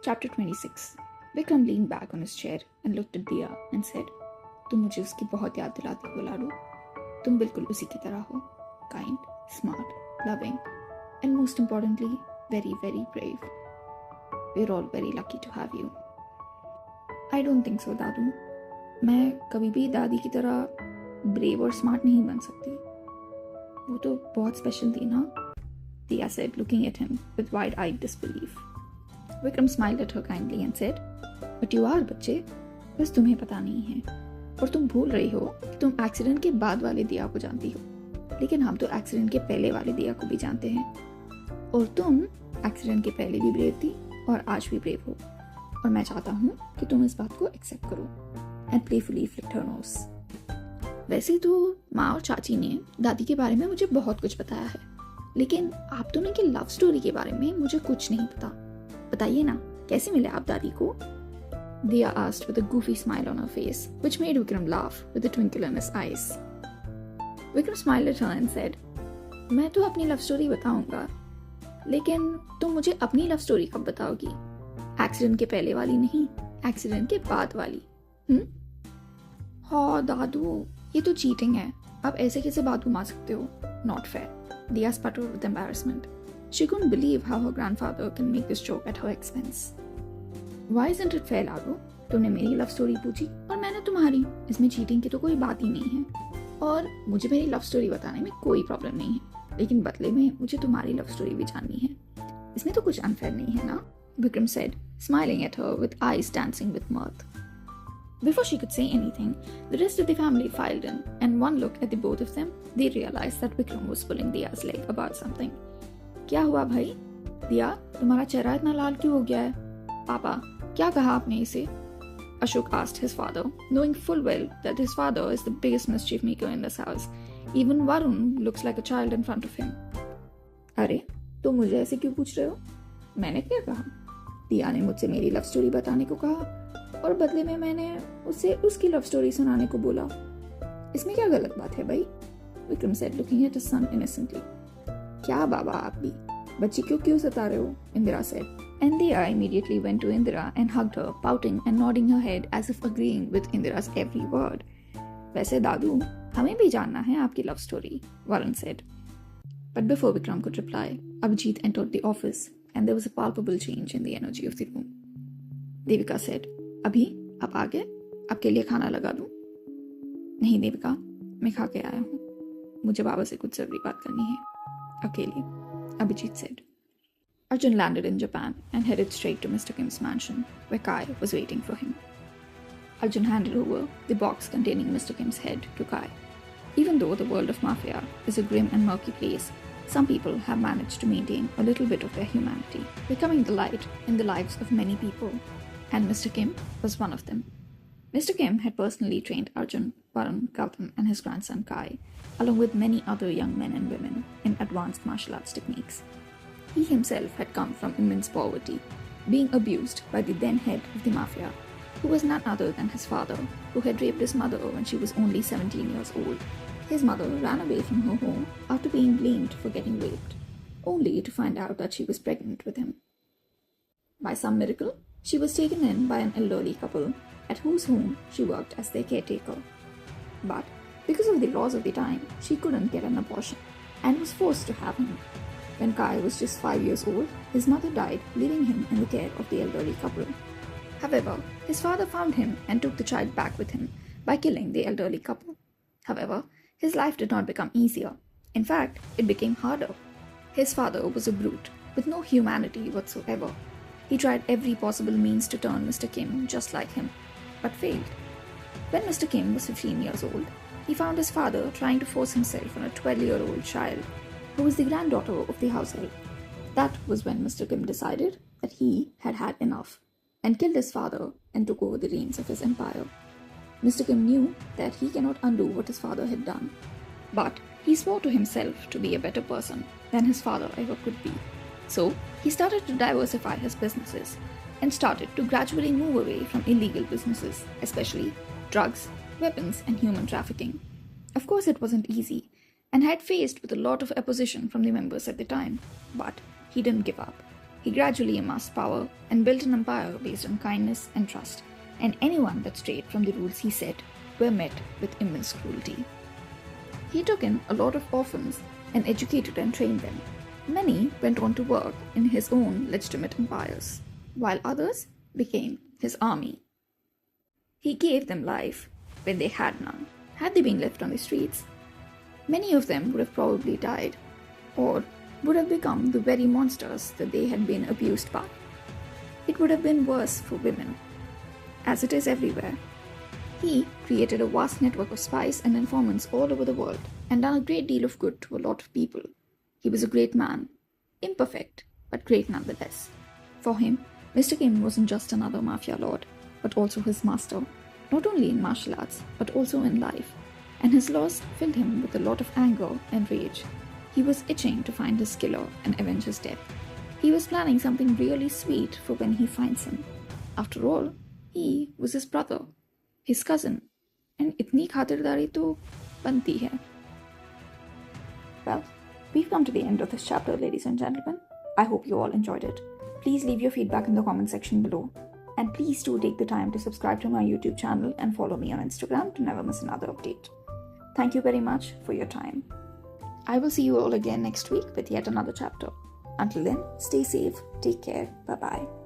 Chapter 26. Vikram leaned back on his chair and looked at Diya and said, तुम मुझे उसकी बहुत याद दिलाती हो लाडू. तुम बिल्कुल उसी की तरह हो. Kind, smart, loving, and most importantly, very, very brave. We're all very lucky to have you. I don't think so, Dadu. मैं कभी भी दादी की तरह brave और smart नहीं बन सकती. वो तो बहुत special थी ना? Diya said, looking at him with wide-eyed disbelief. Vikram smiled at her kindly and said, "But you are, बच्चे. बस तुम्हें पता नहीं है. और तुम भूल रही हो कि तुम एक्सीडेंट के बाद वाले दिया को जानती हो. लेकिन हम तो एक्सीडेंट के पहले वाले दिया को भी जानते हैं. और तुम एक्सीडेंट के पहले भी ब्रेव थी और आज भी ब्रेव हो. और मैं चाहता हूँ कि तुम इस बात को एक्सेप्ट करो." And playfully flicked her nose. वैसे तो माँ और चाची ने दादी के बारे में मुझे बहुत कुछ बताया है, लेकिन आप दोनों की लव स्टोरी के बारे में मुझे कुछ नहीं पता. बताइए ना, कैसे मिले आप दादी को? Diya asked with a goofy smile on her face, which made Vikram laugh with a twinkle in his eyes. Vikram smiled at her and said, मैं तो अपनी लव स्टोरी बताऊंगा, लेकिन तुम मुझे अपनी लव स्टोरी कब बताओगी? एक्सीडेंट के पहले वाली नहीं, एक्सीडेंट के बाद वाली. हाँ दादू, ये तो चीटिंग है. आप ऐसे कैसे बात घुमा सकते हो? Not fair. Diya sputtered with embarrassment. She couldn't believe how her grandfather can make this joke at her expense. Why isn't it fair, Dadu? तुमने मेरी लव स्टोरी पूछी और मैंने तुम्हारी. इसमें चीटिंग की तो कोई बात ही नहीं है. और मुझे मेरी लव स्टोरी बताने में कोई प्रॉब्लम नहीं है, लेकिन बदले में मुझे तुम्हारी लव स्टोरी भी जाननी है. इसमें तो कुछ अनफेयर नहीं है ना? Vikram said, smiling at her with eyes dancing with mirth. Before she could say anything, the rest of the family filed in, and one look at the both of them, they realized that Vikram was pulling Diya's leg about something. क्या हुआ भाई? दिया, तुम्हारा चेहरा इतना लाल क्यों हो गया है? पापा, क्या कहा आपने इसे? Ashok asked his father, knowing full well that his father is the biggest mischief maker in this house. Even Varun looks like a child in front of him. अरे, तुम मुझे ऐसे क्यों पूछ रहे हो? मैंने क्या कहा? दिया ने मुझसे मेरी लव स्टोरी बताने को कहा और बदले में मैंने उसे उसकी लव स्टोरी सुनाने को बोला. इसमें क्या गलत बात है भाई? Vikram said, looking at his son innocently. क्या बाबा आप भी? बच्ची क्यों सता रहे हो? Indira said. And Diya immediately went to Indira and hugged her, pouting and nodding her head as if agreeing with Indira's every word. वैसे दादू, हमें भी जानना है आपकी love story, Varun said. But before Vikram could reply, Abhijit entered the office and there was a palpable change in the energy of the room. Devika said, अभी आप आ गए? आपके लिए खाना लगा दूं? नहीं देविका, मैं खा के आया हूँ. मुझे बाबा से कुछ जरूरी बात करनी है. अकेले, Abhijit said. Arjun landed in Japan and headed straight to Mr. Kim's mansion, where Kai was waiting for him. Arjun handed over the box containing Mr. Kim's head to Kai. Even though the world of Mafia is a grim and murky place, some people have managed to maintain a little bit of their humanity, becoming the light in the lives of many people, and Mr. Kim was one of them. Mr. Kim had personally trained Arjun, Varun, Gautam, and his grandson Kai, along with many other young men and women, in advanced martial arts techniques. He himself had come from immense poverty, being abused by the then head of the Mafia, who was none other than his father, who had raped his mother when she was only 17 years old. His mother ran away from her home after being blamed for getting raped, only to find out that she was pregnant with him. By some miracle, she was taken in by an elderly couple, at whose home she worked as their caretaker. But because of the laws of the time, she couldn't get an abortion and was forced to have him. When Kai was just 5 years old, his mother died, leaving him in the care of the elderly couple. However, his father found him and took the child back with him by killing the elderly couple. However, his life did not become easier. In fact, it became harder. His father was a brute with no humanity whatsoever. He tried every possible means to turn Mr. Kim just like him, but failed. When Mr. Kim was 15 years old, he found his father trying to force himself on a 12-year-old child, who was the granddaughter of the household. That was when Mr. Kim decided that he had had enough and killed his father and took over the reins of his empire. Mr. Kim knew that he cannot undo what his father had done, but he swore to himself to be a better person than his father ever could be. So, he started to diversify his businesses and started to gradually move away from illegal businesses, especially drugs, weapons, and human trafficking. Of course, it wasn't easy, and had faced with a lot of opposition from the members at the time, but he didn't give up. He gradually amassed power and built an empire based on kindness and trust, and anyone that strayed from the rules he set were met with immense cruelty. He took in a lot of orphans and educated and trained them. Many went on to work in his own legitimate empires, while others became his army. He gave them life when they had none. Had they been left on the streets, many of them would have probably died, or would have become the very monsters that they had been abused by. It would have been worse for women, as it is everywhere. He created a vast network of spies and informants all over the world and done a great deal of good to a lot of people. He was a great man, imperfect, but great nonetheless. For him, Mr. Kim wasn't just another mafia lord, but also his master, not only in martial arts, but also in life, and his loss filled him with a lot of anger and rage. He was itching to find his killer and avenge his death. He was planning something really sweet for when he finds him. After all, he was his brother, his cousin, and itni khatirdari to banti hai. Well, we've come to the end of this chapter, ladies and gentlemen. I hope you all enjoyed it. Please leave your feedback in the comment section below. And please do take the time to subscribe to my YouTube channel and follow me on Instagram to never miss another update. Thank you very much for your time. I will see you all again next week with yet another chapter. Until then, stay safe, take care, bye-bye.